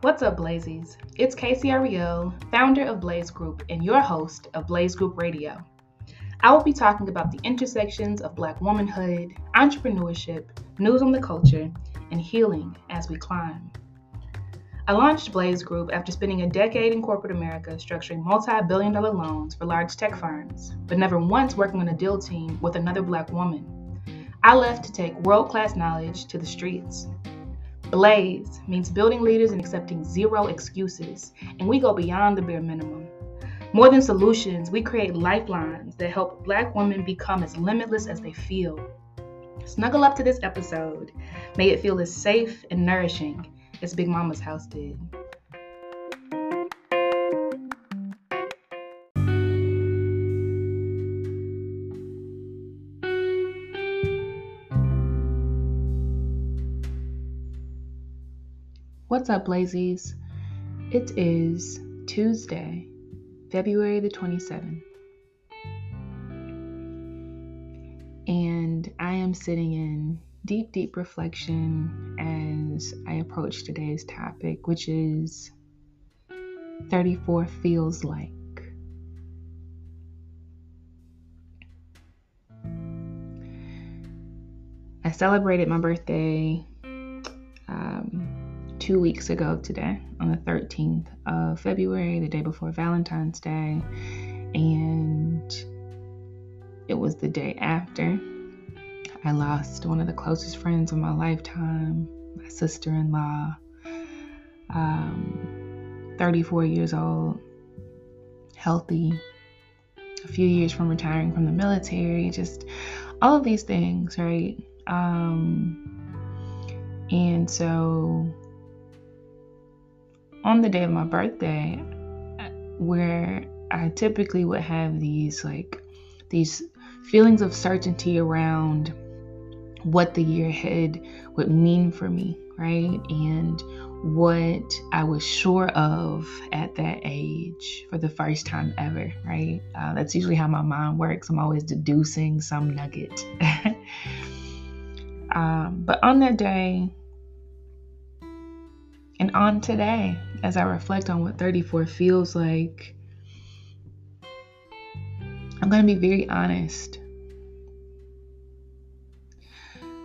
What's up, Blazies? It's Casey Ariel, founder of Blaze Group and your host of Blaze Group Radio. I will be talking about the intersections of Black womanhood, entrepreneurship, news on the culture, and healing as we climb. I launched Blaze Group after spending a decade in corporate America structuring multi-billion-dollar loans for large tech firms, but never once working on a deal team with another Black woman. I left to take world-class knowledge to the streets. Blaze means building leaders and accepting zero excuses, and we go beyond the bare minimum. More than solutions, we create lifelines that help Black women become as limitless as they feel. Snuggle up to this episode. May it feel as safe and nourishing as Big Mama's house did. What's up, Blazies? It is Tuesday, February the 27th. And I am sitting in deep reflection as I approach today's topic, which is 34 feels like. I celebrated my birthday 2 weeks ago today, on the 13th of February, the day before Valentine's Day, and it was the day after I lost one of the closest friends of my lifetime, my sister-in-law, 34 years old, healthy, a few years from retiring from the military, just all of these things, right? And so on the day of my birthday, where I typically would have these feelings of certainty around what the year ahead would mean for me, right? And what I was sure of at that age for the first time ever, right? That's usually how my mind works. I'm always deducing some nugget. But on that day, and on today, as I reflect on what 34 feels like, I'm going to be very honest.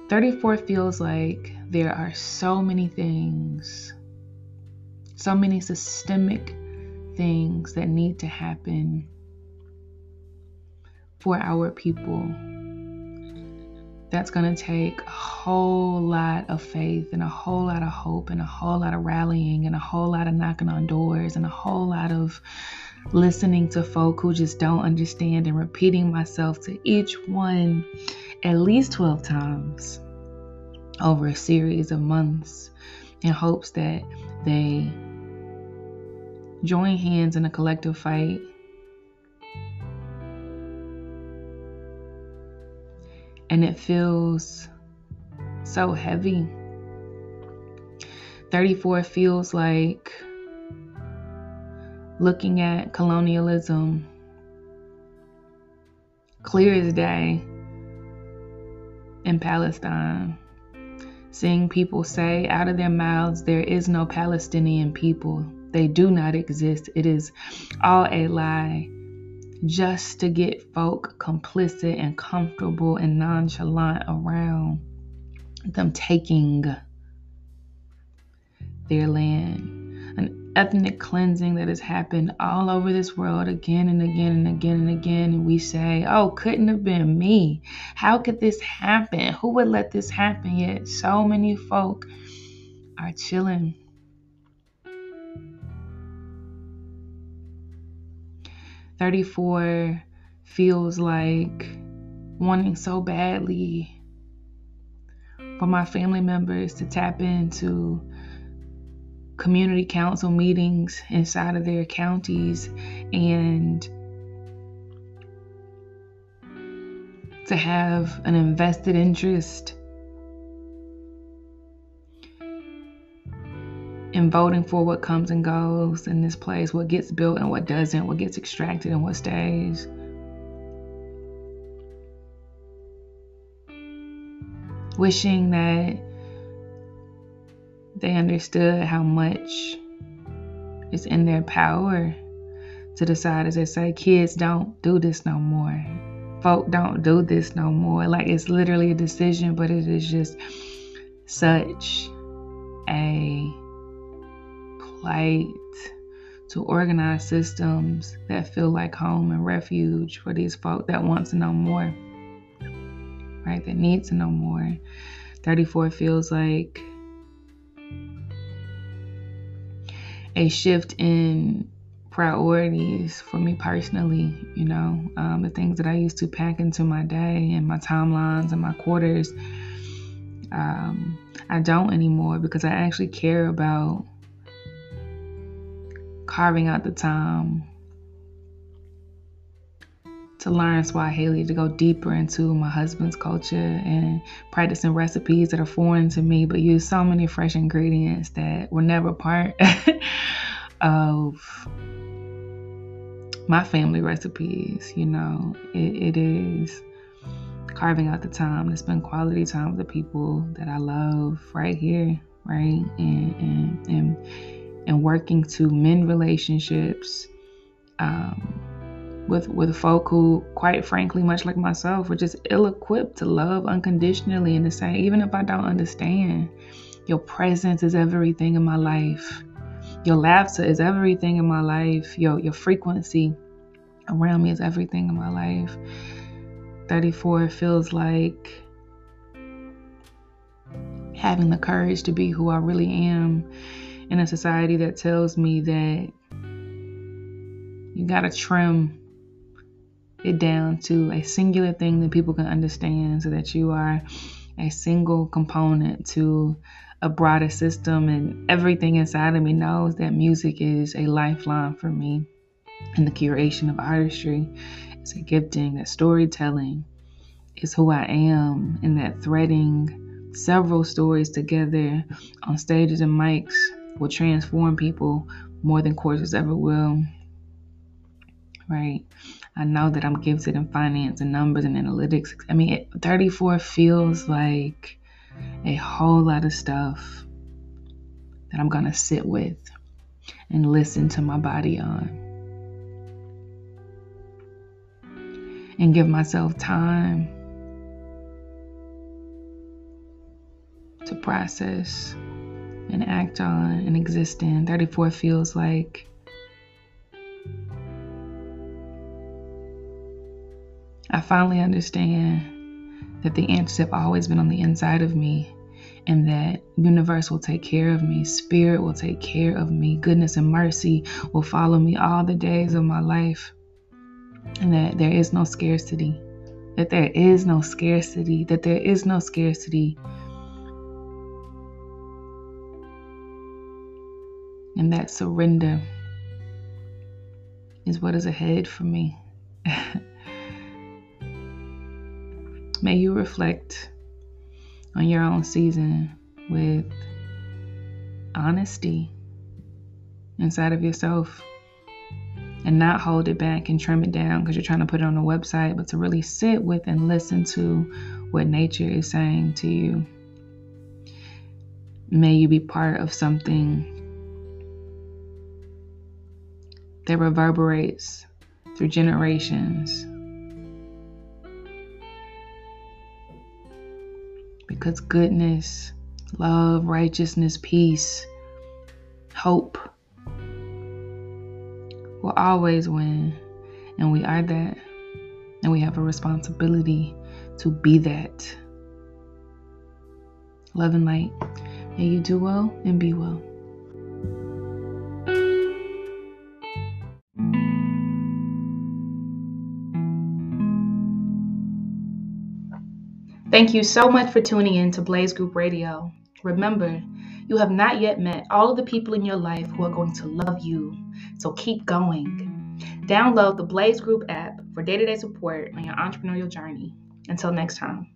34 feels like there are so many things, so many systemic things that need to happen for our people. That's going to take a whole lot of faith and a whole lot of hope and a whole lot of rallying and a whole lot of knocking on doors and a whole lot of listening to folk who just don't understand and repeating myself to each one at least 12 times over a series of months in hopes that they join hands in a collective fight. And it feels so heavy. 34 feels like looking at colonialism clear as day in Palestine. Seeing people say out of their mouths, there is no Palestinian people. They do not exist. It is all a lie. Just to get folk complicit and comfortable and nonchalant around them taking their land. An ethnic cleansing that has happened all over this world again and again and again and again. And we say, oh, couldn't have been me. How could this happen? Who would let this happen? Yet so many folk are chilling. 34 feels like wanting so badly for my family members to tap into community council meetings inside of their counties and to have an invested interest in voting for what comes and goes in this place, what gets built and what doesn't, what gets extracted and what stays. Wishing that they understood how much it's in their power to decide, as they say, kids don't do this no more. Folk don't do this no more. Like, it's literally a decision, but it is just such a plight to organize systems that feel like home and refuge for these folk that want to know more, right? That need to know more. 34 feels like a shift in priorities for me personally, the things that I used to pack into my day and my timelines and my quarters, I don't anymore, because I actually care about carving out the time to learn Swahili, to go deeper into my husband's culture and practicing recipes that are foreign to me, but use so many fresh ingredients that were never part of my family recipes. It is carving out the time to spend quality time with the people that I love right here, right? And working to mend relationships with folk who, quite frankly, much like myself, are just ill-equipped to love unconditionally and to say, even if I don't understand, your presence is everything in my life. Your laughter is everything in my life. Your frequency around me is everything in my life. 34 feels like having the courage to be who I really am in a society that tells me that you gotta trim it down to a singular thing that people can understand, so that you are a single component to a broader system, and everything inside of me knows that music is a lifeline for me, and the curation of artistry is a gifting, that storytelling is who I am, and that threading several stories together on stages and mics will transform people more than courses ever will, right? I know that I'm gifted in finance and numbers and analytics. 34 feels like a whole lot of stuff that I'm gonna sit with and listen to my body on, and give myself time to process and act on and exist in. 34 feels like I finally understand that the answers have always been on the inside of me, and that universe will take care of me, spirit will take care of me, goodness and mercy will follow me all the days of my life, and that there is no scarcity, that there is no scarcity, that there is no scarcity. And that surrender is what is ahead for me. May you reflect on your own season with honesty inside of yourself, and not hold it back and trim it down because you're trying to put it on a website, but to really sit with and listen to what nature is saying to you. May you be part of something that reverberates through generations, because goodness, love, righteousness, peace, hope will always win. And we are that. And we have a responsibility to be that. Love and light. May you do well and be well. Thank you so much for tuning in to Blaze Group Radio. Remember, you have not yet met all of the people in your life who are going to love you, so keep going. Download the Blaze Group app for day-to-day support on your entrepreneurial journey. Until next time.